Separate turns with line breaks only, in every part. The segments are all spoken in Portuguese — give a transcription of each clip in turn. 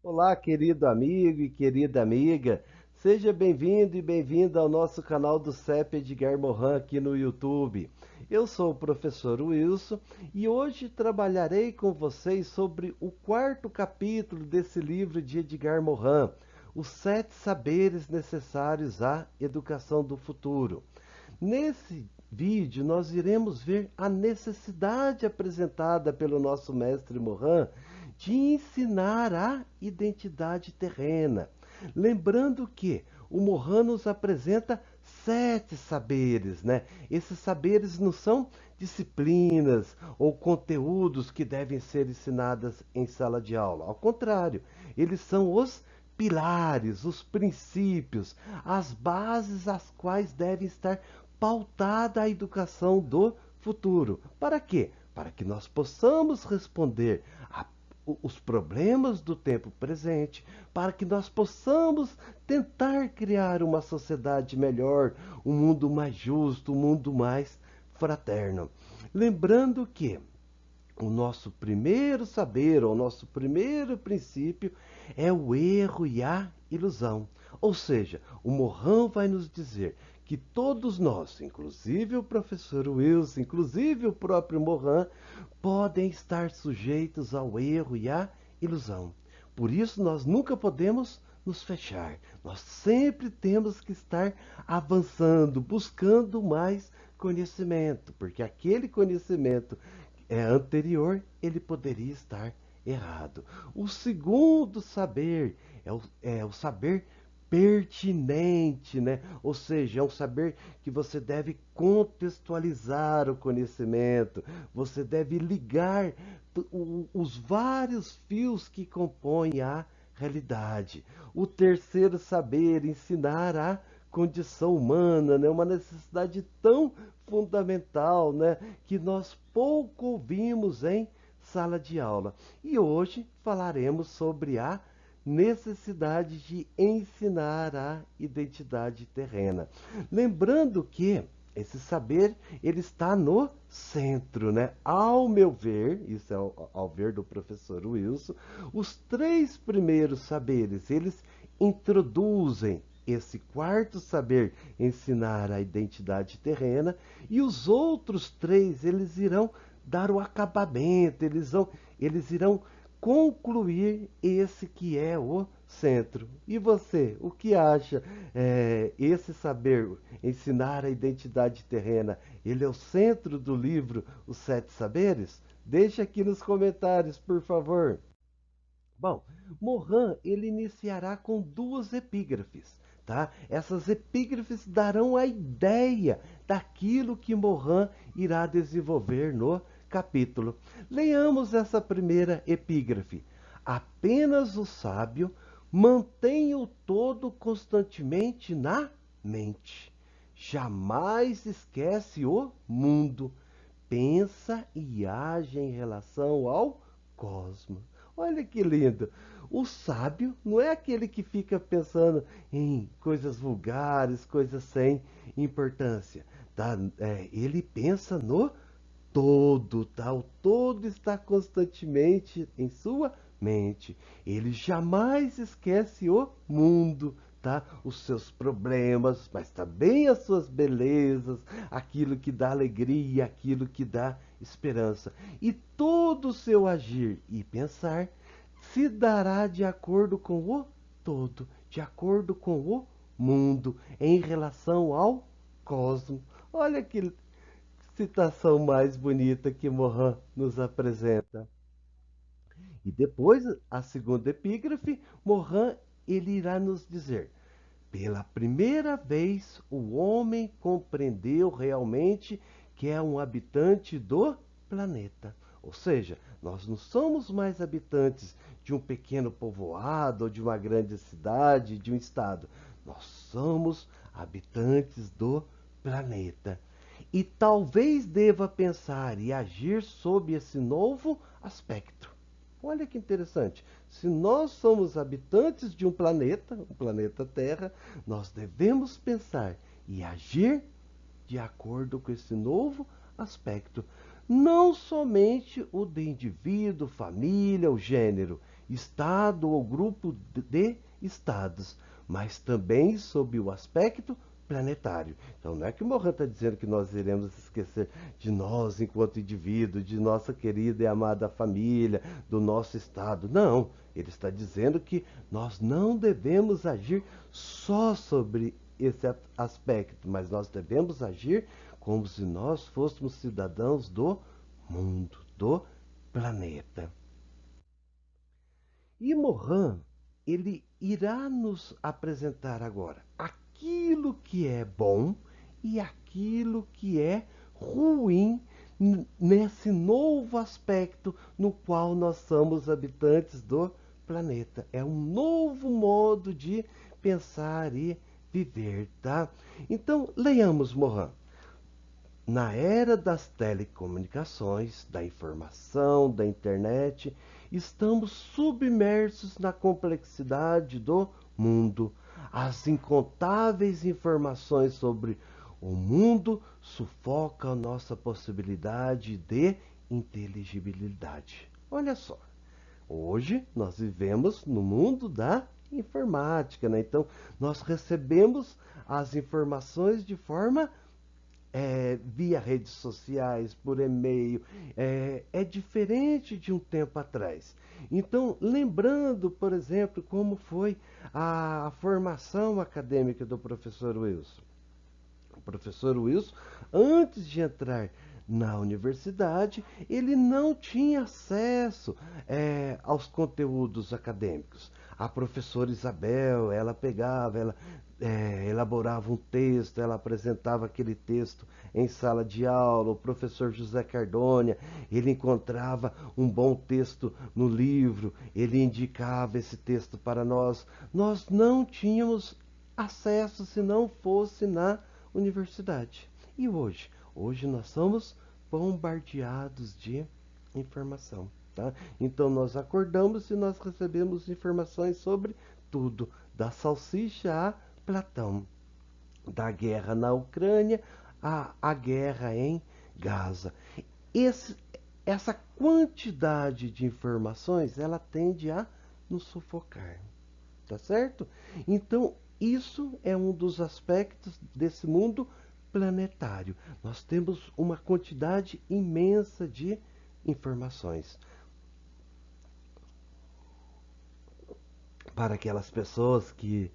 Olá, querido amigo e querida amiga. Seja bem-vindo e bem-vinda ao nosso canal do CEP Edgar Morin aqui no YouTube. Eu sou o professor Wilson e hoje trabalharei com vocês sobre o quarto capítulo desse livro de Edgar Morin, Os Sete Saberes Necessários à Educação do Futuro. Nesse vídeo, nós iremos ver a necessidade apresentada pelo nosso mestre Morin de ensinar a identidade terrena. Lembrando que o Morin nos apresenta sete saberes, né? Esses saberes não são disciplinas ou conteúdos que devem ser ensinados em sala de aula. Ao contrário, eles são os pilares, os princípios, as bases às quais deve estar pautada a educação do futuro. Para quê? Para que nós possamos responder os problemas do tempo presente, para que nós possamos tentar criar uma sociedade melhor, um mundo mais justo, um mundo mais fraterno. Lembrando que o nosso primeiro saber, ou nosso primeiro princípio, é o erro e a ilusão. Ou seja, o Morin vai nos dizer que todos nós, inclusive o professor Wilson, inclusive o próprio Morin, podem estar sujeitos ao erro e à ilusão. Por isso, nós nunca podemos nos fechar. Nós sempre temos que estar avançando, buscando mais conhecimento, porque aquele conhecimento anterior, ele poderia estar errado. O segundo saber é o saber pertinente, né? Ou seja, é um saber que você deve contextualizar o conhecimento, você deve ligar os vários fios que compõem a realidade. O terceiro saber, ensinar a condição humana, né? Uma necessidade tão fundamental, né? Que nós pouco ouvimos em sala de aula. E hoje falaremos sobre a necessidade de ensinar a identidade terrena. Lembrando que esse saber ele está no centro, né? Ao meu ver, isso é ao ver do professor Wilson, os três primeiros saberes, eles introduzem esse quarto saber, ensinar a identidade terrena, e os outros três, eles irão dar o acabamento, eles irão concluir esse que é o centro. E você, o que acha? Esse saber, ensinar a identidade terrena, ele é o centro do livro Os Sete Saberes? Deixa aqui nos comentários, por favor. Bom, Morin ele iniciará com duas epígrafes, tá? Essas epígrafes darão a ideia daquilo que Morin irá desenvolver no capítulo. Leamos essa primeira epígrafe. Apenas o sábio mantém o todo constantemente na mente. Jamais esquece o mundo. Pensa e age em relação ao cosmos. Olha que lindo. O sábio não é aquele que fica pensando em coisas vulgares, coisas sem importância. Tá? Ele pensa no todo, tá? O todo está constantemente em sua mente. Ele jamais esquece o mundo, tá? Os seus problemas, mas também as suas belezas, aquilo que dá alegria, aquilo que dá esperança. E todo o seu agir e pensar se dará de acordo com o todo, de acordo com o mundo, em relação ao cosmos. Olha que citação mais bonita que Morin nos apresenta. E depois, a segunda epígrafe, Morin ele irá nos dizer: pela primeira vez, o homem compreendeu realmente que é um habitante do planeta. Ou seja, nós não somos mais habitantes de um pequeno povoado, ou de uma grande cidade, de um estado. Nós somos habitantes do planeta. E talvez deva pensar e agir sob esse novo aspecto. Olha que interessante. Se nós somos habitantes de um planeta, o planeta Terra, nós devemos pensar e agir de acordo com esse novo aspecto. Não somente o de indivíduo, família, o gênero. estado ou grupo de estados, mas também sob o aspecto planetário. Então não é que o Mohan está dizendo que nós iremos esquecer de nós enquanto indivíduo, de nossa querida e amada família, do nosso estado. Não, ele está dizendo que nós não devemos agir só sobre esse aspecto, mas nós devemos agir como se nós fôssemos cidadãos do mundo, do planeta. E Mohan, ele irá nos apresentar agora aquilo que é bom e aquilo que é ruim nesse novo aspecto no qual nós somos habitantes do planeta. É um novo modo de pensar e viver, tá? Então, leiamos Mohan. Na era das telecomunicações, da informação, da internet, estamos submersos na complexidade do mundo. As incontáveis informações sobre o mundo sufocam nossa possibilidade de inteligibilidade. Olha só, hoje nós vivemos no mundo da informática, né? Então, nós recebemos as informações de forma via redes sociais, por e-mail, é diferente de um tempo atrás. Então, lembrando, por exemplo, como foi a formação acadêmica do professor Wilson. O professor Wilson, antes de entrar na universidade, ele não tinha acesso aos conteúdos acadêmicos. A professora Isabel, ela pegava, ela elaborava um texto, ela apresentava aquele texto em sala de aula. O professor José Cardônia, ele encontrava um bom texto no livro, ele indicava esse texto para nós. Nós não tínhamos acesso se não fosse na universidade. E hoje? Hoje nós somos bombardeados de informação. Tá? Então nós acordamos e nós recebemos informações sobre tudo, da salsicha a Platão, da guerra na Ucrânia à guerra em Gaza. Essa quantidade de informações, ela tende a nos sufocar, tá certo? Então, isso é um dos aspectos desse mundo planetário. Nós temos uma quantidade imensa de informações. Para aquelas pessoas que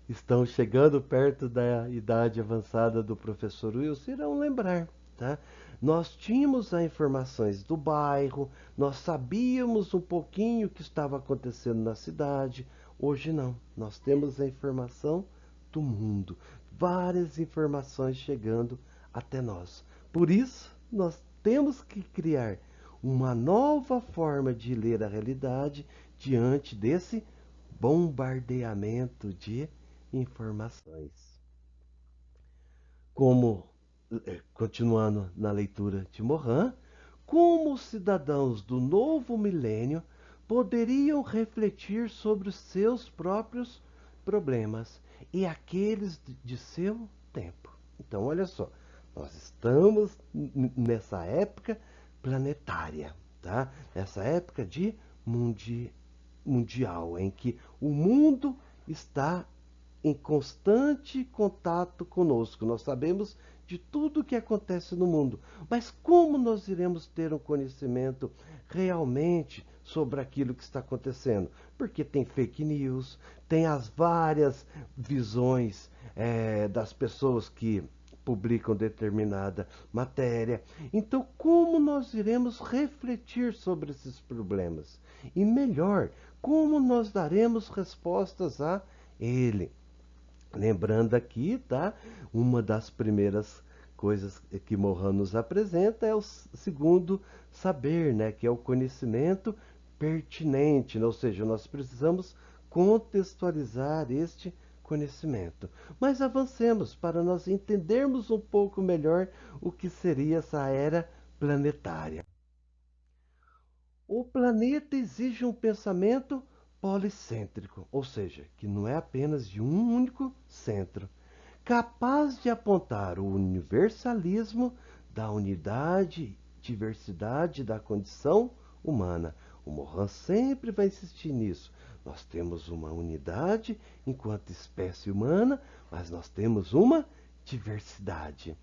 estão chegando perto da idade avançada do professor Wilson, irão lembrar, tá? Nós tínhamos as informações do bairro, nós sabíamos um pouquinho o que estava acontecendo na cidade. Hoje não, nós temos a informação do mundo, várias informações chegando até nós. Por isso, nós temos que criar uma nova forma de ler a realidade diante desse bombardeamento de informações. Como, continuando na leitura de Mohan, como os cidadãos do novo milênio poderiam refletir sobre os seus próprios problemas e aqueles de seu tempo. Então, olha só, nós estamos nessa época planetária, tá? Nessa época de mundial, em que o mundo está em constante contato conosco. Nós sabemos de tudo o que acontece no mundo, mas como nós iremos ter um conhecimento realmente sobre aquilo que está acontecendo? Porque tem fake news, tem as várias visões das pessoas que publicam determinada matéria. Então, como nós iremos refletir sobre esses problemas? E melhor, como nós daremos respostas a ele? Lembrando aqui, tá? Uma das primeiras coisas que Mohan nos apresenta é o segundo saber, né? Que é o conhecimento pertinente, né? Ou seja, nós precisamos contextualizar este conhecimento. Mas avancemos para nós entendermos um pouco melhor o que seria essa era planetária. O planeta exige um pensamento policêntrico, ou seja, que não é apenas de um único centro, capaz de apontar o universalismo da unidade e diversidade da condição humana. O Mohan sempre vai insistir nisso. Nós temos uma unidade enquanto espécie humana, mas nós temos uma diversidade.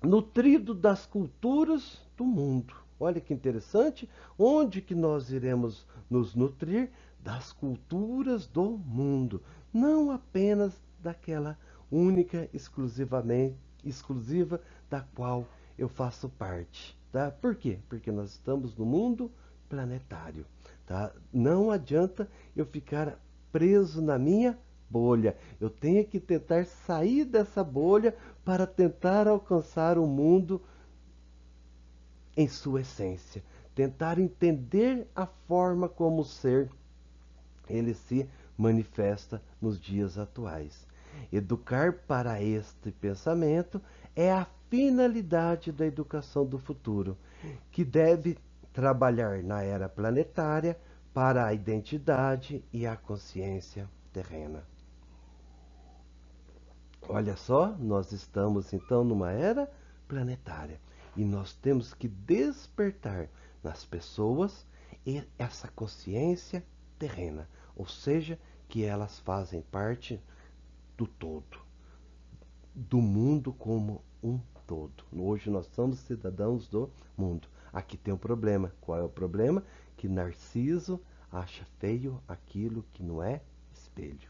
Nutrido das culturas do mundo. Olha que interessante, onde que nós iremos nos nutrir? Das culturas do mundo, não apenas daquela única, exclusiva da qual eu faço parte, tá? Por quê? Porque nós estamos no mundo planetário, tá? Não adianta eu ficar preso na minha bolha. Eu tenho que tentar sair dessa bolha para tentar alcançar o mundo em sua essência, tentar entender a forma como o ser ele se manifesta nos dias atuais. Educar para este pensamento é a finalidade da educação do futuro, que deve trabalhar na era planetária para a identidade e a consciência terrena. Olha só, nós estamos então numa era planetária e nós temos que despertar nas pessoas essa consciência terrena, ou seja, que elas fazem parte do todo, do mundo como um todo. Hoje nós somos cidadãos do mundo. Aqui tem um problema. Qual é o problema? Que Narciso acha feio aquilo que não é espelho.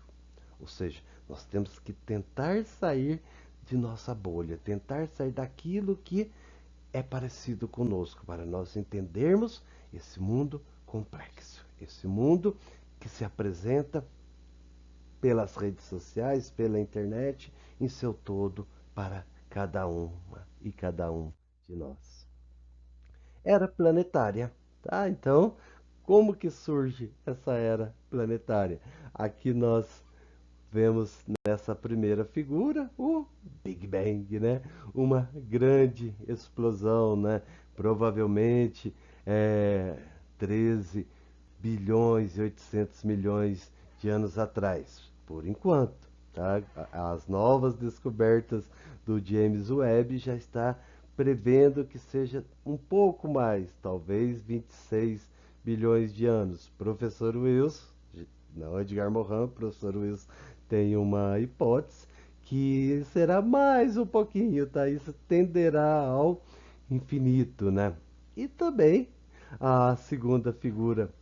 Ou seja, nós temos que tentar sair de nossa bolha, tentar sair daquilo que é parecido conosco, para nós entendermos esse mundo complexo, esse mundo que se apresenta pelas redes sociais, pela internet, em seu todo, para cada uma e cada um de nós. Era planetária, tá? Então, como que surge essa era planetária? Aqui nós vemos nessa primeira figura o Big Bang, né? Uma grande explosão, né? Provavelmente 13 bilhões e 800 milhões de anos atrás, por enquanto. Tá? As novas descobertas do James Webb já está prevendo que seja um pouco mais, talvez 26 bilhões de anos. Professor Wilson, não Edgar Morin, professor Wilson tem uma hipótese que será mais um pouquinho, tá? Isso tenderá ao infinito, né? E também a segunda figura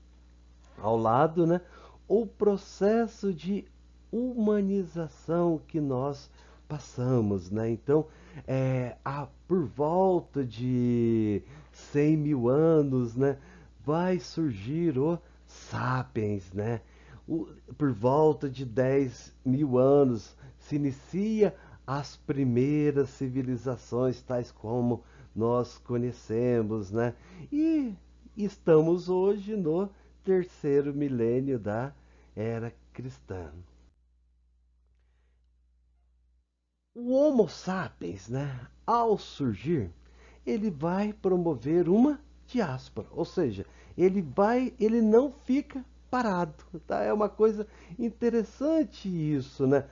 ao lado, né? O processo de humanização que nós passamos, né? Então, por volta de 100 mil anos, né? Vai surgir o Sapiens, né? Por volta de 10 mil anos se inicia as primeiras civilizações, tais como nós conhecemos, né? E estamos hoje no terceiro milênio da era cristã. O Homo sapiens, né, ao surgir, ele vai promover uma diáspora, ou seja, ele não fica parado, tá? É uma coisa interessante isso, né?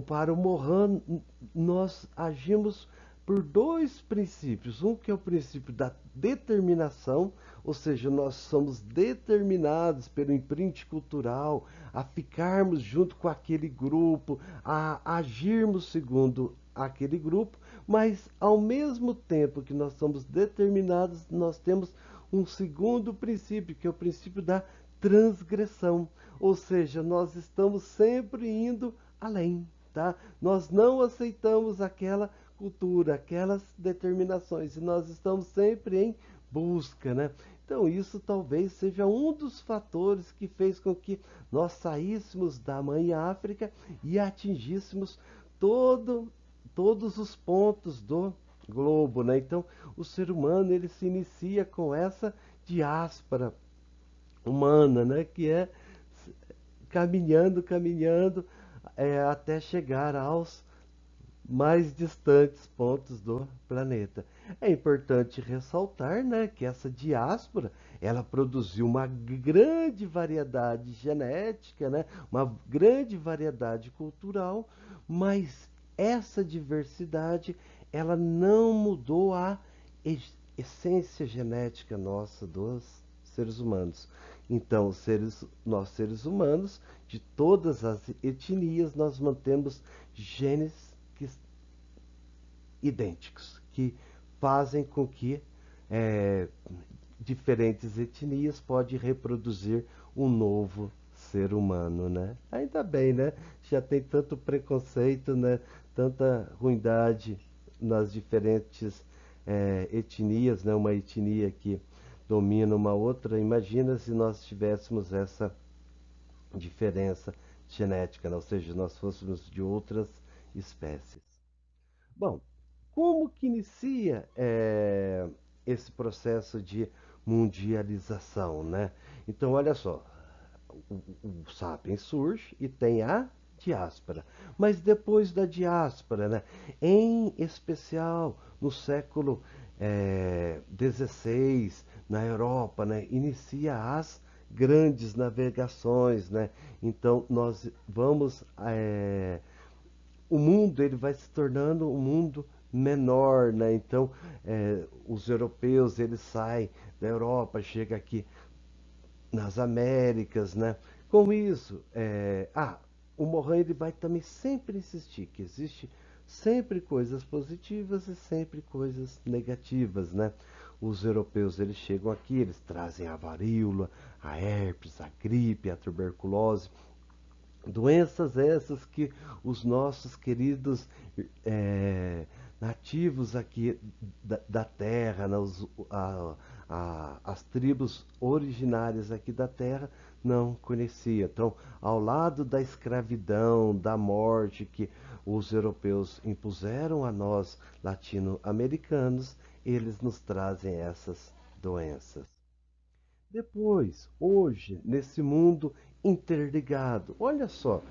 Para o Mohan, nós agimos por dois princípios. Um que é o princípio da determinação, ou seja, nós somos determinados pelo imprint cultural a ficarmos junto com aquele grupo, a agirmos segundo aquele grupo, mas ao mesmo tempo que nós somos determinados, nós temos um segundo princípio, que é o princípio da transgressão, ou seja, nós estamos sempre indo além, tá? Nós não aceitamos aquela cultura, aquelas determinações, e nós estamos sempre em busca, né? Então isso talvez seja um dos fatores que fez com que nós saíssemos da mãe África e atingíssemos todos os pontos do globo, né? Então o ser humano ele se inicia com essa diáspora humana, né? Que é caminhando, até chegar aos mais distantes pontos do planeta. É importante ressaltar, né, que essa diáspora ela produziu uma grande variedade genética, né, uma grande variedade cultural, mas essa diversidade ela não mudou a essência genética nossa dos seres humanos. Então, nós seres humanos, de todas as etnias, nós mantemos genes idênticos, que fazem com que é, diferentes etnias podem reproduzir um novo ser humano, né? Ainda bem, né? Já tem tanto preconceito, né? Tanta ruindade nas diferentes etnias, né? Uma etnia que domina uma outra. Imagina se nós tivéssemos essa diferença genética, né? Ou seja, nós fôssemos de outras espécies. Bom, como que inicia esse processo de mundialização, né? Então, olha só, o Sapiens surge e tem a diáspora. Mas depois da diáspora, né? Em especial no século XVI, na Europa, né? Inicia as grandes navegações, né? Então, nós vamos o mundo ele vai se tornando um mundo menor, né? Então, os europeus eles saem da Europa, chega aqui nas Américas, né? Com isso, o Morin ele vai também sempre insistir que existe sempre coisas positivas e sempre coisas negativas, né? Os europeus eles chegam aqui, eles trazem a varíola, a herpes, a gripe, a tuberculose. Doenças essas que os nossos queridos nativos aqui da terra, né, as tribos originárias aqui da terra não conheciam. Então, ao lado da escravidão, da morte que os europeus impuseram a nós latino-americanos, eles nos trazem essas doenças. Depois, hoje, nesse mundo interligado, olha só,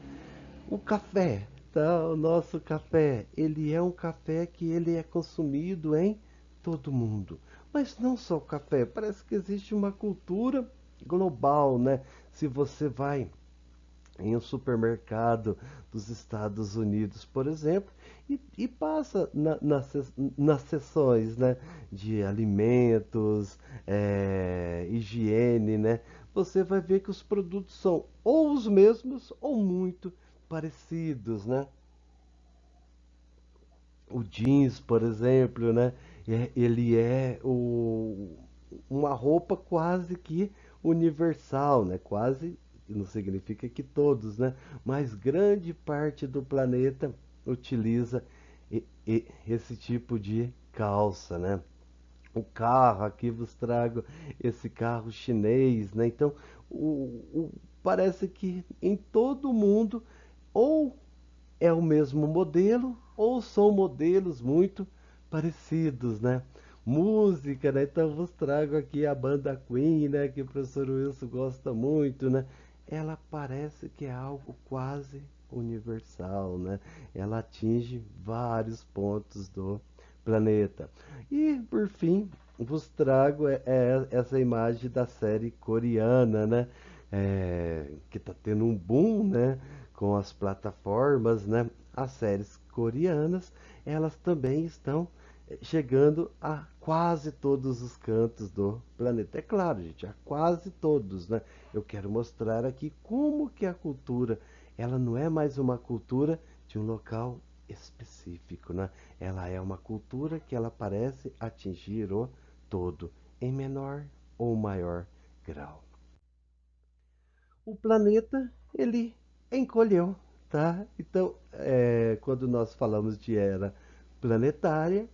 o café, tá? O nosso café, ele é um café que ele é consumido em todo mundo. Mas não só o café, parece que existe uma cultura global, né? Se você vai em um supermercado dos Estados Unidos, por exemplo, e passa nas seções, né, de alimentos, higiene, né, você vai ver que os produtos são ou os mesmos ou muito parecidos, né? O jeans, por exemplo, né, ele é uma roupa quase que universal, né? Quase não significa que todos, né? Mas grande parte do planeta utiliza esse tipo de calça, né? O carro, aqui vos trago esse carro chinês, né? Então, parece que em todo o mundo ou é o mesmo modelo ou são modelos muito parecidos, né? Música, né? Então vos trago aqui a banda Queen, né? Que o professor Wilson gosta muito, né? Ela parece que é algo quase universal, né? Ela atinge vários pontos do planeta. E por fim, vos trago essa imagem da série coreana, né? Que está tendo um boom, né? Com as plataformas, né? As séries coreanas, elas também estão chegando a quase todos os cantos do planeta. É claro, gente, a quase todos, né? Eu quero mostrar aqui como que a cultura, ela não é mais uma cultura de um local específico, né? Ela é uma cultura que ela parece atingir o todo, em menor ou maior grau. O planeta, ele encolheu, tá? Então, quando nós falamos de era planetária,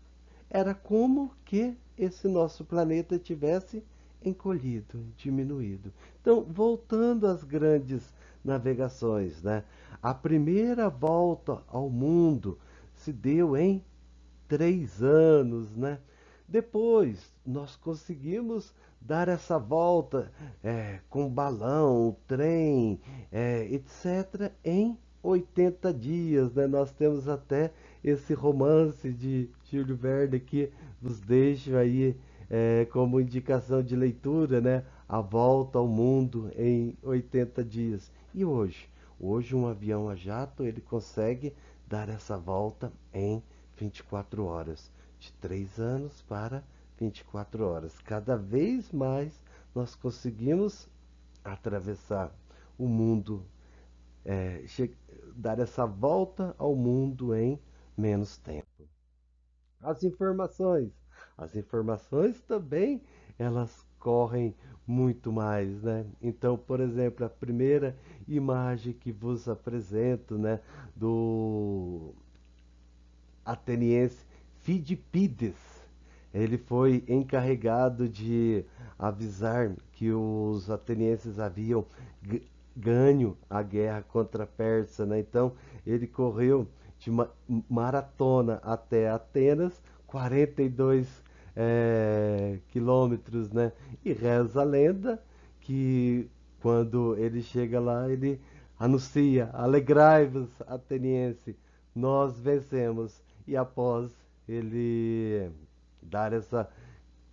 era como que esse nosso planeta tivesse encolhido, diminuído. Então, voltando às grandes navegações, né? A primeira volta ao mundo se deu em 3 anos, né? Depois nós conseguimos dar essa volta com balão, trem, etc., em 80 dias, né? Nós temos até esse romance de Júlio Verne que vos deixo aí como indicação de leitura, né? A Volta ao Mundo em 80 dias. E hoje? Hoje um avião a jato ele consegue dar essa volta em 24 horas. De 3 anos para 24 horas. Cada vez mais nós conseguimos atravessar o mundo, dar essa volta ao mundo em menos tempo. As informações. As informações também, elas correm muito mais, né? Então, por exemplo, a primeira imagem que vos apresento, né, do ateniense Fidipides. Ele foi encarregado de avisar que os atenienses haviam ganho a guerra contra a Pérsia, né? Então, ele correu de maratona até Atenas, 42 quilômetros, né? E reza a lenda que quando ele chega lá, ele anuncia: alegrai-vos, ateniense, nós vencemos. E após ele dar essa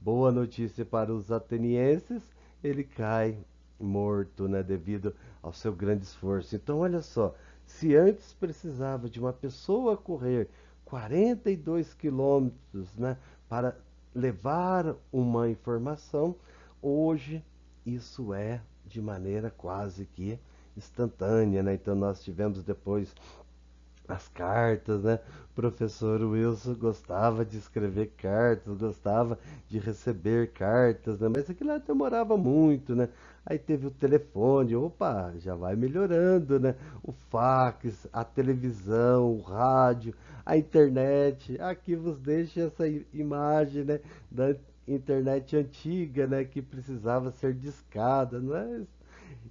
boa notícia para os atenienses, ele cai morto, né, devido ao seu grande esforço. Então, olha só, se antes precisava de uma pessoa correr 42 quilômetros, né, para levar uma informação, hoje isso é de maneira quase que instantânea, né? Então nós tivemos depois as cartas, né? O professor Wilson gostava de escrever cartas, gostava de receber cartas, né? Mas aquilo lá demorava muito, né? Aí teve o telefone, opa, já vai melhorando, né? O fax, a televisão, o rádio, a internet. Aqui vos deixo essa imagem, né? Da internet antiga, né? Que precisava ser discada, não é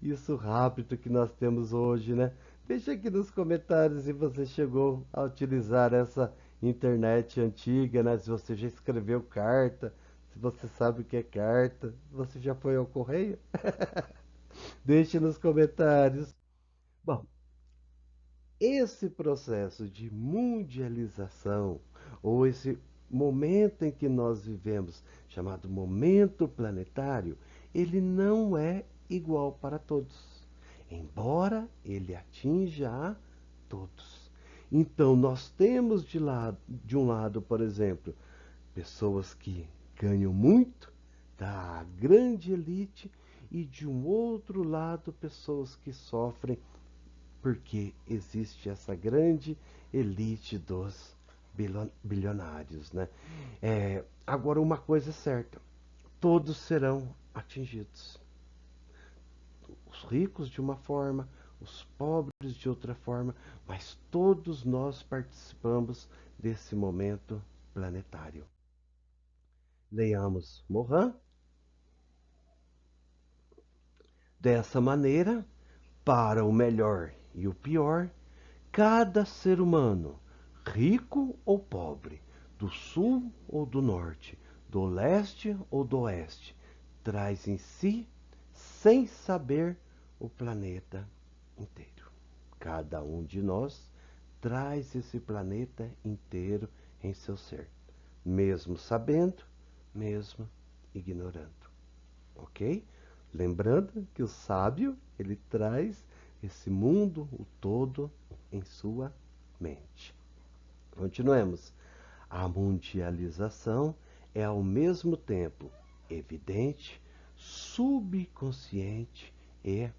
isso rápido que nós temos hoje, né? Deixa aqui nos comentários se você chegou a utilizar essa internet antiga, né? Se você já escreveu carta, se você sabe o que é carta, se você já foi ao correio. Deixe nos comentários. Bom, esse processo de mundialização, ou esse momento em que nós vivemos, chamado momento planetário, ele não é igual para todos, embora ele atinja a todos. Então, nós temos de um lado, por exemplo, pessoas que ganham muito, da grande elite, e de um outro lado, pessoas que sofrem porque existe essa grande elite dos bilionários, né? Agora, uma coisa é certa: todos serão atingidos. Os ricos de uma forma, os pobres de outra forma, mas todos nós participamos desse momento planetário. Leiamos Morin. Dessa maneira, para o melhor e o pior, cada ser humano, rico ou pobre, do sul ou do norte, do leste ou do oeste, traz em si, sem saber, o planeta inteiro. Cada um de nós traz esse planeta inteiro em seu ser, mesmo sabendo, mesmo ignorando. Ok? Lembrando que o sábio, ele traz esse mundo, o todo, em sua mente. Continuemos. A mundialização é ao mesmo tempo evidente, subconsciente e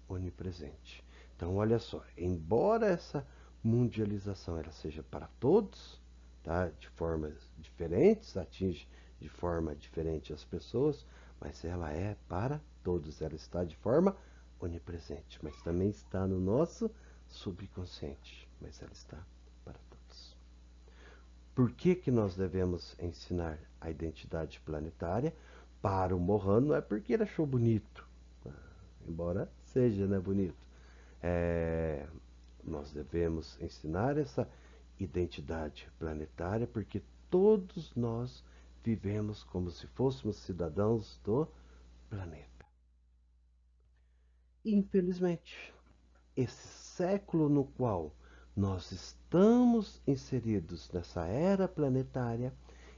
onipresente. Então, olha só, embora essa mundialização ela seja para todos, tá? De formas diferentes, atinge de forma diferente as pessoas, mas ela é para todos, ela está de forma onipresente, mas também está no nosso subconsciente, mas ela está para todos. Por que que nós devemos ensinar a identidade planetária? Para o Mohano não é porque ele achou bonito, embora seja, né, bonito. Nós devemos ensinar essa identidade planetária porque todos nós vivemos como se fôssemos cidadãos do planeta. Infelizmente, esse século no qual nós estamos inseridos nessa era planetária,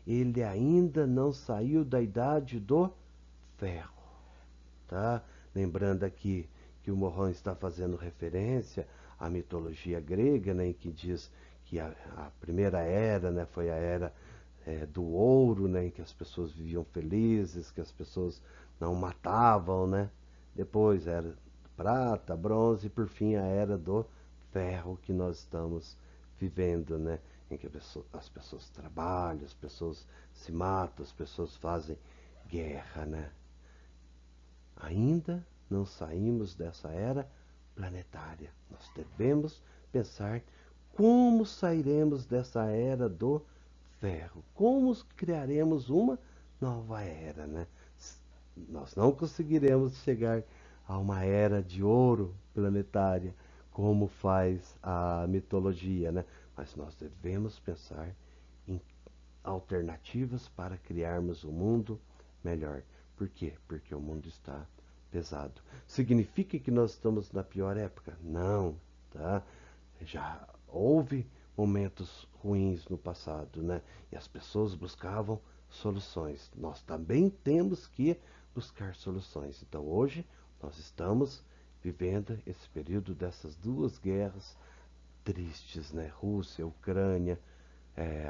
ele ainda não saiu da idade do ferro, tá? Lembrando aqui que o Morrão está fazendo referência à mitologia grega, né, em que diz que a primeira era, né, foi a era do ouro, né, em que as pessoas viviam felizes, que as pessoas não matavam, né? Depois era prata, bronze e por fim a era do ferro que nós estamos vivendo, né? Em que as pessoas trabalham, as pessoas se matam, as pessoas fazem guerra, né? Ainda não saímos dessa era planetária. Nós devemos pensar como sairemos dessa era do ferro, como criaremos uma nova era, né? Nós não conseguiremos chegar a uma era de ouro planetária, como faz a mitologia, né? Mas nós devemos pensar em alternativas para criarmos um mundo melhor. Por quê? Porque o mundo está pesado. Significa que nós estamos na pior época? Não, tá? Já houve momentos ruins no passado, né? E as pessoas buscavam soluções. Nós também temos que buscar soluções. Então hoje nós estamos vivendo esse período dessas duas guerras tristes, né? Rússia, Ucrânia,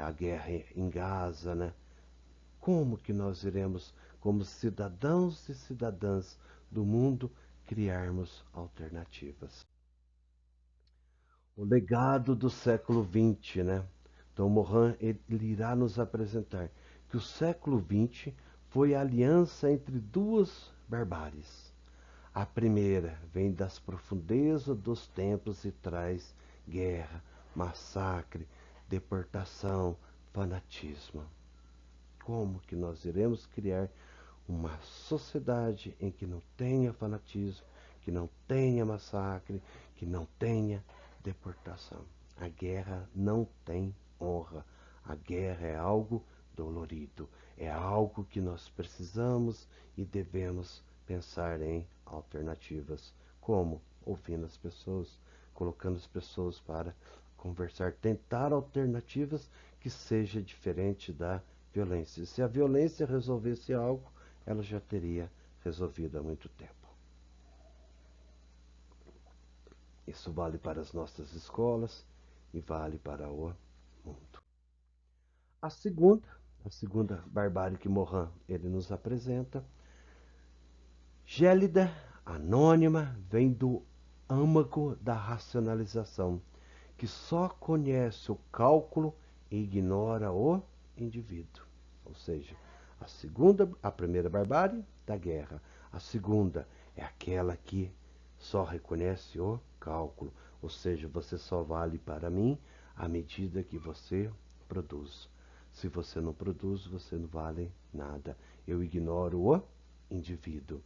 a guerra em Gaza, né? Como que nós iremos, como cidadãos e cidadãs do mundo, criarmos alternativas? O legado do século XX, né? Então, Morin ele irá nos apresentar que o século XX foi a aliança entre duas barbáries. A primeira vem das profundezas dos tempos e traz guerra, massacre, deportação, fanatismo. Como que nós iremos criar uma sociedade em que não tenha fanatismo, que não tenha massacre, que não tenha deportação? A guerra não tem honra. A guerra é algo dolorido, é algo que nós precisamos e devemos pensar em alternativas, como ouvindo as pessoas, colocando as pessoas para conversar, tentar alternativas que seja diferente da violência. Se a violência resolvesse algo, ela já teria resolvido há muito tempo. Isso vale para as nossas escolas e vale para o mundo. A segunda, a segunda barbárie que Morin ele nos apresenta, gélida, anônima, vem do âmago da racionalização, que só conhece o cálculo e ignora o indivíduo. Ou seja, a primeira barbárie da guerra. A segunda é aquela que só reconhece o cálculo, ou seja, você só vale para mim à medida que você produz. Se você não produz, você não vale nada. Eu ignoro o indivíduo.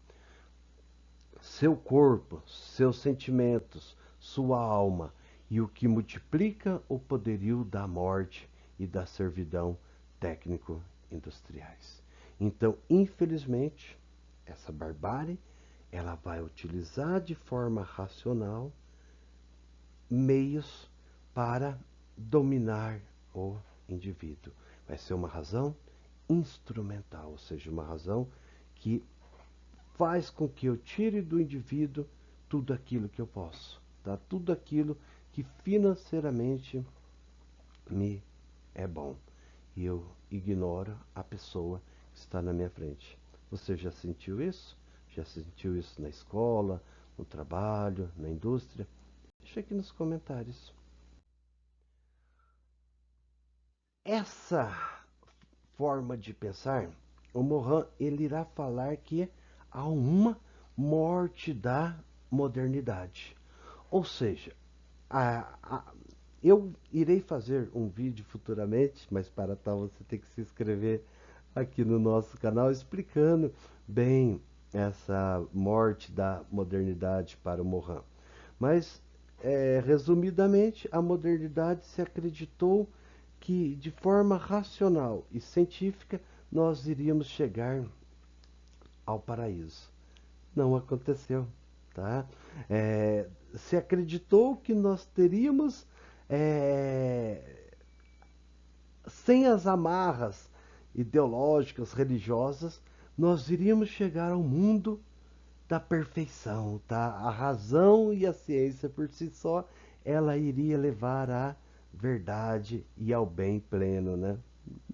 Seu corpo, seus sentimentos, sua alma e o que multiplica o poderio da morte e da servidão técnico-industriais. Então, infelizmente, essa barbárie ela vai utilizar de forma racional meios para dominar o indivíduo. Vai ser uma razão instrumental, ou seja, uma razão que faz com que eu tire do indivíduo tudo aquilo que eu posso, tá? Tudo aquilo que financeiramente me é bom. E eu ignoro a pessoa que está na minha frente. Você já sentiu isso? Já sentiu isso na escola, no trabalho, na indústria? Deixa aqui nos comentários. Essa forma de pensar, o Morin ele irá falar que há uma morte da modernidade. Ou seja, a, a, eu irei fazer um vídeo futuramente, mas para tal você tem que se inscrever aqui no nosso canal explicando bem essa morte da modernidade para o Morin. Mas, resumidamente, a modernidade se acreditou que de forma racional e científica nós iríamos chegar ao paraíso. Não aconteceu, tá? Se acreditou que nós teríamos, é, sem as amarras ideológicas, religiosas, nós iríamos chegar ao mundo da perfeição, tá? A razão e a ciência por si só, ela iria levar à verdade e ao bem pleno, né?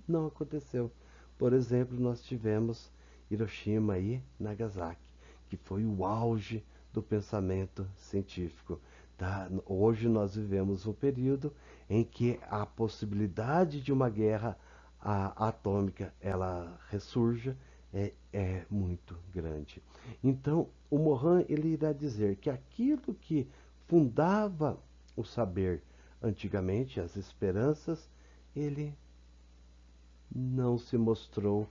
Não aconteceu. Por exemplo, nós tivemos Hiroshima e Nagasaki, que foi o auge do pensamento científico. Tá? Hoje nós vivemos um período em que a possibilidade de uma guerra atômica ela ressurja é muito grande. Então, o Morin ele irá dizer que aquilo que fundava o saber antigamente, as esperanças, ele não se mostrou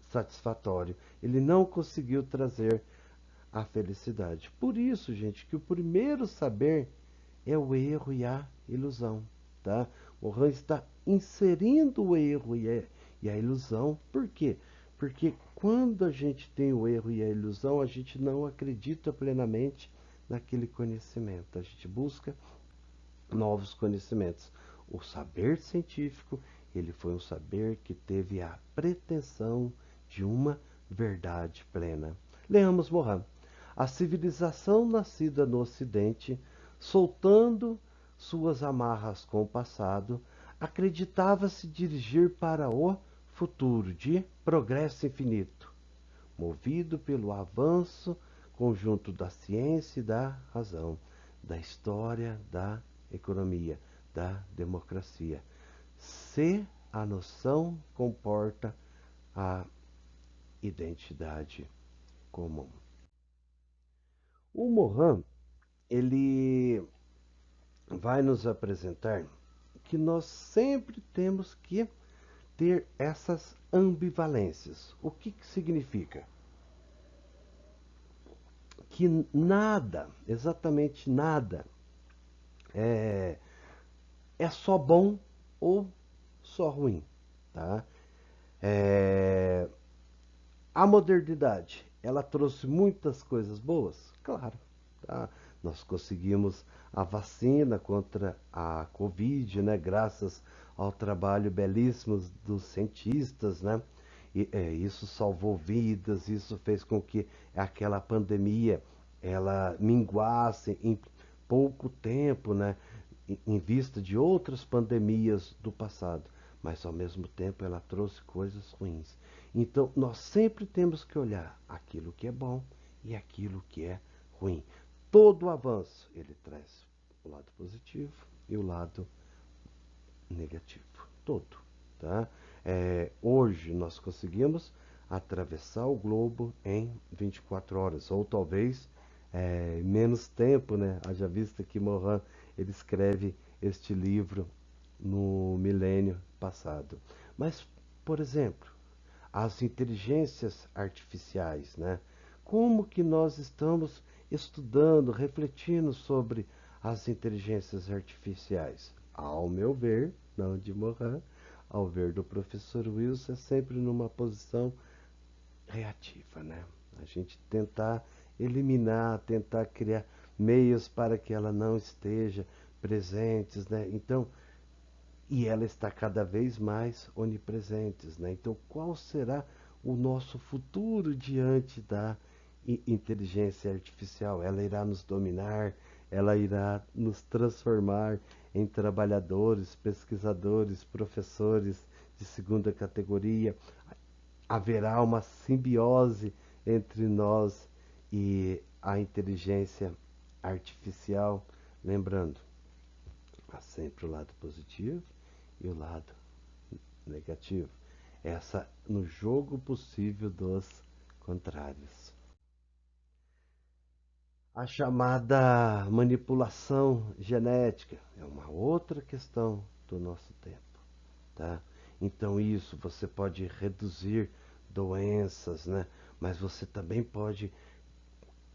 satisfatório. Ele não conseguiu trazer a felicidade. Por isso, gente, que o primeiro saber é o erro e a ilusão, tá? O Han está inserindo o erro e a ilusão. Por quê? Porque quando a gente tem o erro e a ilusão, a gente não acredita plenamente naquele conhecimento. A gente busca novos conhecimentos. O saber científico, ele foi um saber que teve a pretensão de uma verdade plena. Leamos Morin. A civilização nascida no Ocidente, soltando suas amarras com o passado, acreditava se dirigir para o futuro de progresso infinito, movido pelo avanço conjunto da ciência e da razão, da história, da economia, da democracia. Se a noção comporta a identidade comum. O Morin, ele vai nos apresentar que nós sempre temos que ter essas ambivalências. O que significa? Que nada, exatamente nada, é, é só bom ou só ruim, tá? É, a modernidade, ela trouxe muitas coisas boas? Claro, tá? Nós conseguimos a vacina contra a Covid, né? Graças ao trabalho belíssimo dos cientistas, né? Isso salvou vidas, isso fez com que aquela pandemia ela minguasse em pouco tempo, né? Em vista de outras pandemias do passado, mas ao mesmo tempo ela trouxe coisas ruins. Então nós sempre temos que olhar aquilo que é bom e aquilo que é ruim. Todo avanço ele traz o lado positivo e o lado negativo, todo, tá? Hoje nós conseguimos atravessar o globo em 24 horas, ou talvez menos tempo, né? Haja vista que Morin ele escreve este livro no milênio passado. Mas, por exemplo, as inteligências artificiais, né? Como que nós estamos estudando, refletindo sobre as inteligências artificiais? Ao meu ver, não de Morin, ao ver do professor Wilson, é sempre numa posição reativa, né? A gente tentar eliminar, tentar criar meios para que ela não esteja presentes, né? Então, e ela está cada vez mais onipresente, né? Então, qual será o nosso futuro diante da inteligência artificial? Ela irá nos dominar, ela irá nos transformar em trabalhadores, pesquisadores, professores de segunda categoria. Haverá uma simbiose entre nós e a inteligência artificial. Lembrando, há sempre o lado positivo e o lado negativo. Essa no jogo possível dos contrários. A chamada manipulação genética é uma outra questão do nosso tempo, tá? Então isso você pode reduzir doenças, né? Mas você também pode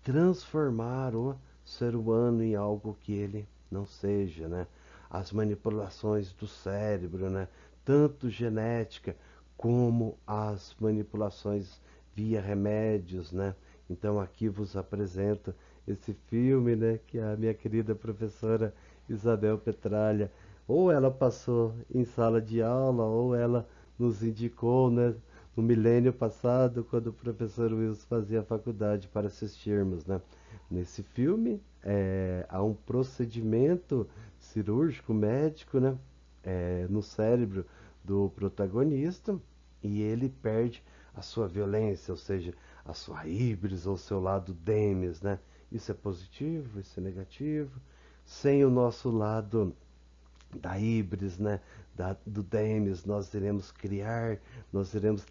transformar o ser humano em algo que ele não seja, né? As manipulações do cérebro, né? Tanto genética como as manipulações via remédios, né? Então aqui vos apresento esse filme, né? Que a minha querida professora Isabel Petralha, ou ela passou em sala de aula, ou ela nos indicou, né? No milênio passado, quando o professor Wilson fazia a faculdade para assistirmos, né? Nesse filme, há um procedimento cirúrgico, médico, né? No cérebro do protagonista e ele perde a sua violência, ou seja, a sua híbris ou o seu lado demes, né? Isso é positivo, isso é negativo. Sem o nosso lado da híbris, né? Do demes, nós iremos criar, nós iremos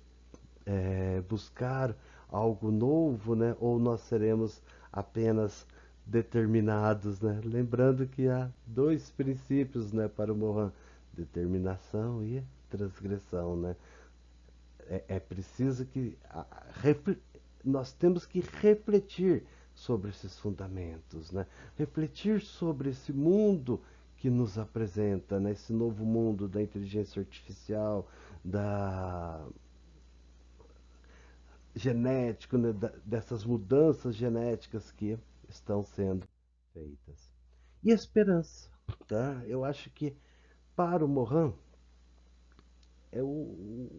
buscar algo novo, né? Ou nós seremos apenas determinados, né? Lembrando que há dois princípios, né, para o Mohan: determinação e transgressão, né? É preciso que nós temos que refletir sobre esses fundamentos, né? Refletir sobre esse mundo que nos apresenta, né? Esse novo mundo da inteligência artificial, da genético, né? Dessas mudanças genéticas que estão sendo feitas. E a esperança, tá? Eu acho que para o Mohan é o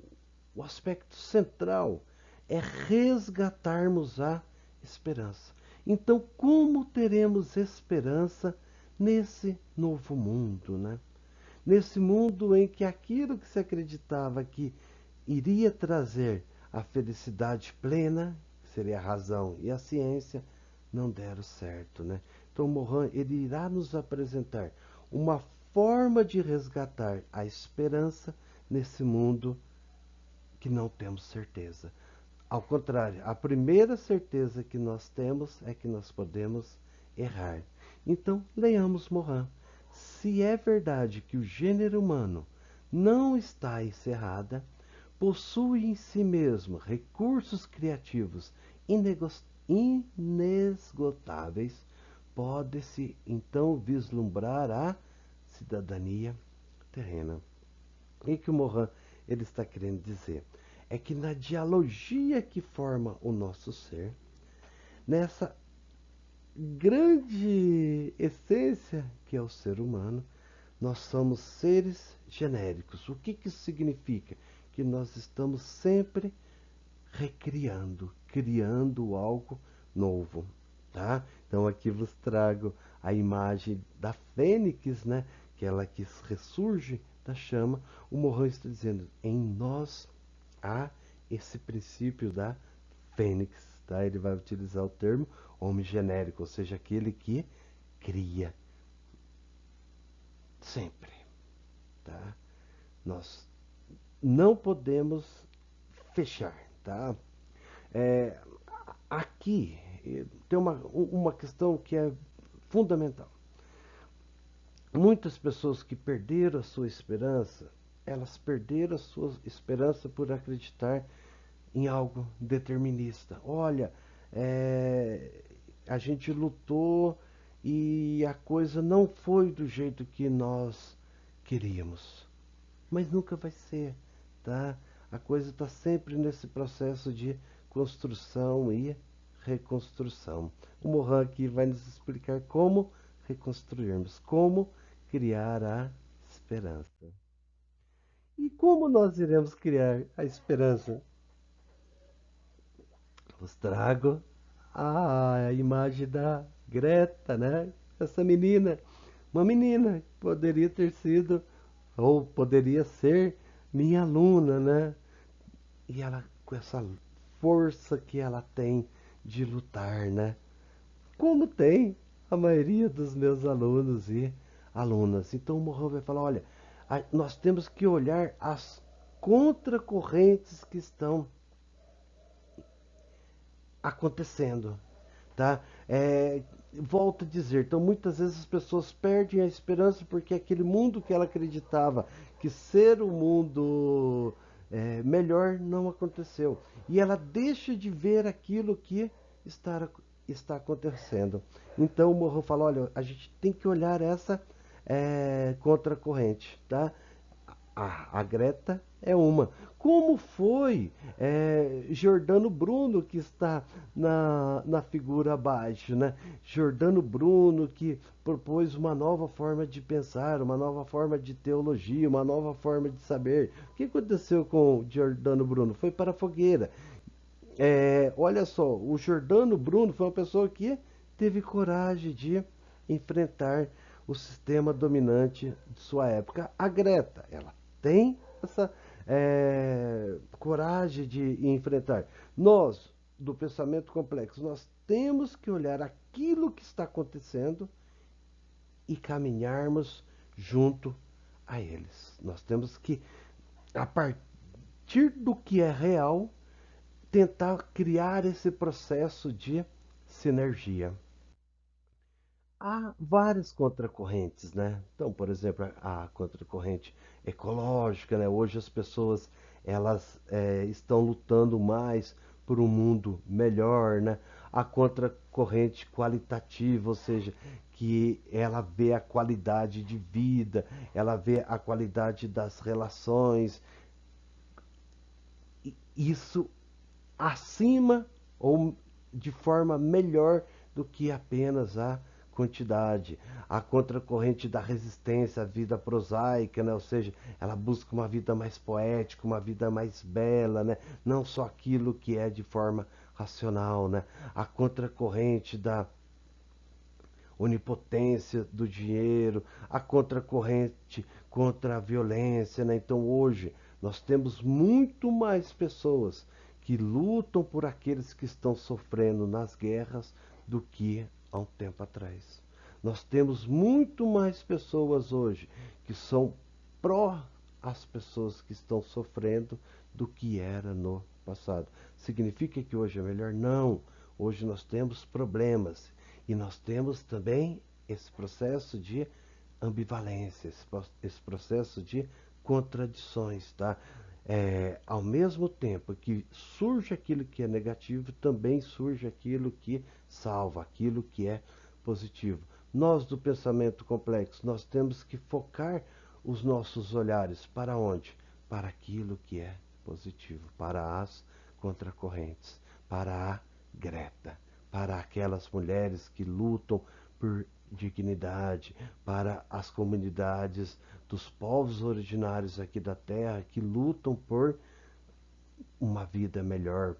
aspecto central é resgatarmos a esperança. Então, como teremos esperança nesse novo mundo, né? Nesse mundo em que aquilo que se acreditava que iria trazer a felicidade plena, que seria a razão e a ciência, não deram certo, né? Então, Mohan, ele irá nos apresentar uma forma de resgatar a esperança nesse mundo que não temos certeza. Ao contrário, a primeira certeza que nós temos é que nós podemos errar. Então, leiamos Mohan. Se é verdade que o gênero humano não está encerrada, possui em si mesmo recursos criativos inesgotáveis, pode-se então vislumbrar a cidadania terrena. E que o Mohan ele está querendo dizer é que na dialogia que forma o nosso ser, nessa grande essência que é o ser humano, nós somos seres genéricos. O que isso significa? Que nós estamos sempre recriando, criando algo novo, tá? Então aqui vos trago a imagem da fênix, né? Que ela que ressurge da chama. O Mohan está dizendo: em nós há esse princípio da fênix, tá? Ele vai utilizar o termo homem genérico, ou seja, aquele que cria sempre, tá? Nós não podemos fechar, tá? É, aqui tem uma questão que é fundamental. Muitas pessoas que perderam a sua esperança, elas perderam a sua esperança por acreditar em algo determinista. Olha, a gente lutou e a coisa não foi do jeito que nós queríamos, mas nunca vai ser, tá? A coisa está sempre nesse processo de construção e reconstrução. O Mohan aqui vai nos explicar como reconstruirmos, como criar a esperança. E como nós iremos criar a esperança? Vos trago a imagem da Greta, né? Essa menina, uma menina que poderia ter sido ou poderia ser minha aluna, né? E ela com essa força que ela tem de lutar, né? Como tem a maioria dos meus alunos e alunas. Então o Mohan vai falar: olha, nós temos que olhar as contracorrentes que estão acontecendo, tá? Volto a dizer, então muitas vezes as pessoas perdem a esperança porque aquele mundo que ela acreditava que ser o mundo melhor não aconteceu. E ela deixa de ver aquilo que está acontecendo. Então o Morro fala: olha, a gente tem que olhar essa contracorrente, tá? A Greta é uma. Como foi Giordano Bruno, que está na figura abaixo, né? Giordano Bruno, que propôs uma nova forma de pensar, uma nova forma de teologia, uma nova forma de saber. O que aconteceu com Giordano Bruno? Foi para a fogueira. Olha só, o Giordano Bruno foi uma pessoa que teve coragem de enfrentar o sistema dominante de sua época. A Greta, ela tem coragem de enfrentar. Nós, do pensamento complexo, nós temos que olhar aquilo que está acontecendo e caminharmos junto a eles. Nós temos que, a partir do que é real, tentar criar esse processo de sinergia. Há várias contracorrentes, né? Então, por exemplo, a contracorrente ecológica, né? Hoje as pessoas elas estão lutando mais por um mundo melhor, né? A contracorrente qualitativa, ou seja, que ela vê a qualidade de vida, ela vê a qualidade das relações, isso acima ou de forma melhor do que apenas a quantidade. A contracorrente da resistência à vida prosaica, né? Ou seja, ela busca uma vida mais poética, uma vida mais bela, né? Não só aquilo que é de forma racional, né? A contracorrente da onipotência do dinheiro, a contracorrente contra a violência, né? Então hoje nós temos muito mais pessoas que lutam por aqueles que estão sofrendo nas guerras do que há um tempo atrás. Nós temos muito mais pessoas hoje que são pró as pessoas que estão sofrendo do que era no passado. Significa que hoje é melhor? Não. Hoje nós temos problemas e nós temos também esse processo de ambivalência, esse processo de contradições, tá? Ao mesmo tempo que surge aquilo que é negativo, também surge aquilo que salva, aquilo que é positivo. Nós do pensamento complexo, nós temos que focar os nossos olhares para onde? Para aquilo que é positivo, para as contracorrentes, para a Greta, para aquelas mulheres que lutam por dignidade, para as comunidades dos povos originários aqui da Terra que lutam por uma vida melhor,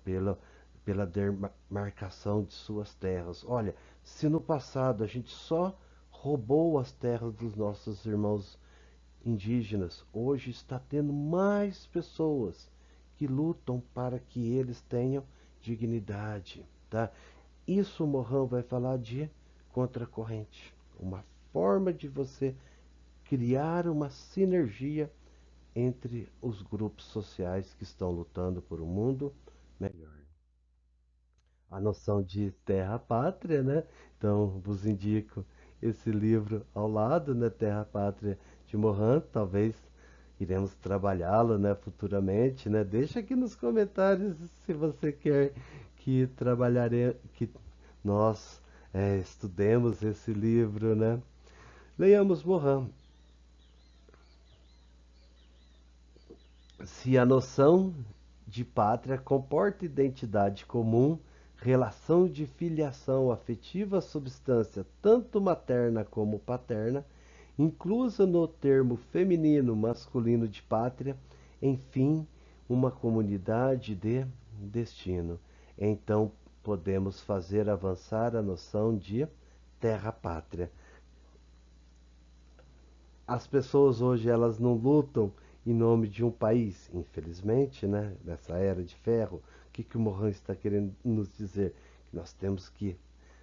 pela demarcação de suas terras. Olha, se no passado a gente só roubou as terras dos nossos irmãos indígenas, hoje está tendo mais pessoas que lutam para que eles tenham dignidade, tá? Isso o Mohan vai falar de contracorrente, uma forma de você criar uma sinergia entre os grupos sociais que estão lutando por um mundo melhor. A noção de terra-pátria, né? Então, vos indico esse livro ao lado, né? Terra-pátria de Mohan, talvez iremos trabalhá-lo, né, futuramente, né? Deixa aqui nos comentários se você quer que nós estudemos esse livro, né? Leiamos Mohan. Se a noção de pátria comporta identidade comum, relação de filiação afetiva à substância tanto materna como paterna, inclusa no termo feminino masculino de pátria, enfim, uma comunidade de destino. Então podemos fazer avançar a noção de terra-pátria. As pessoas hoje elas não lutam em nome de um país, infelizmente, né? Nessa era de ferro, o que o Mohan está querendo nos dizer? Que nós temos que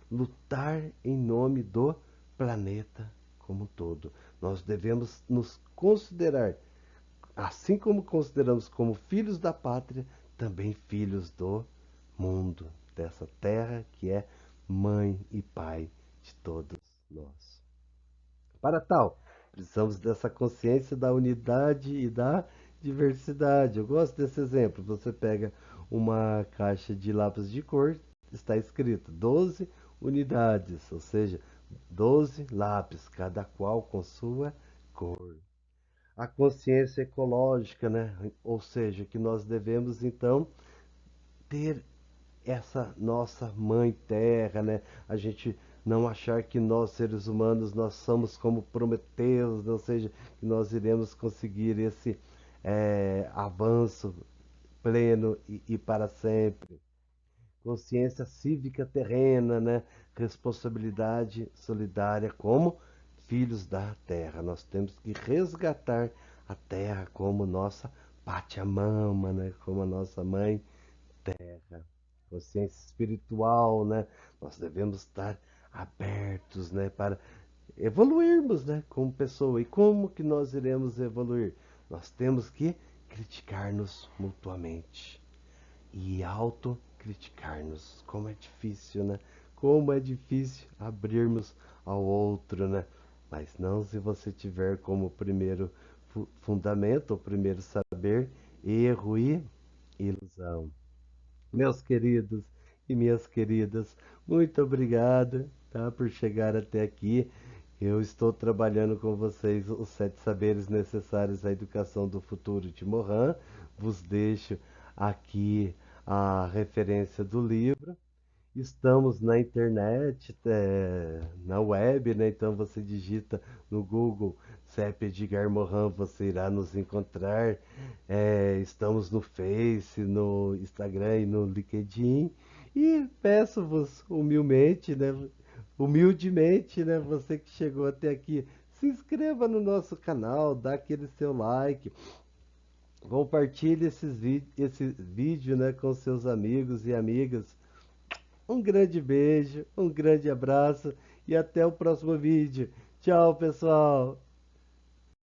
lutar em nome do planeta como um todo. Nós devemos nos considerar, assim como consideramos como filhos da pátria, também filhos do mundo, dessa terra que é mãe e pai de todos nós. Para tal, precisamos dessa consciência da unidade e da diversidade. Eu gosto desse exemplo. Você pega uma caixa de lápis de cor, está escrito 12 unidades, ou seja, 12 lápis, cada qual com sua cor. A consciência ecológica, né? Ou seja, que nós devemos então ter essa nossa mãe terra, né? A gente não achar que nós seres humanos nós somos como Prometeus, ou seja, que nós iremos conseguir esse avanço pleno e para sempre. Consciência cívica terrena, né? Responsabilidade solidária como filhos da terra. Nós temos que resgatar a terra como nossa Pachamama, né? Como a nossa mãe terra, consciência espiritual, né? Nós devemos estar abertos, né? Para evoluirmos, né? Como pessoa. E como que nós iremos evoluir? Nós temos que criticar-nos mutuamente e autocriticar-nos. Como é difícil, né? Como é difícil abrirmos ao outro, né? Mas não se você tiver como primeiro fundamento, o primeiro saber, erro e ilusão. Meus queridos e minhas queridas, muito obrigado, tá, por chegar até aqui. Eu estou trabalhando com vocês os 7 saberes necessários à educação do futuro de Morin. Vos deixo aqui a referência do livro. Estamos na internet, na web, né? Então você digita no Google CEP Edgar Morin, você irá nos encontrar. Estamos no Face, no Instagram e no LinkedIn. E peço-vos humildemente, né? Você que chegou até aqui, se inscreva no nosso canal, dá aquele seu like, compartilhe esse vídeo, né, com seus amigos e amigas. Um grande beijo, um grande abraço e até o próximo vídeo. Tchau, pessoal!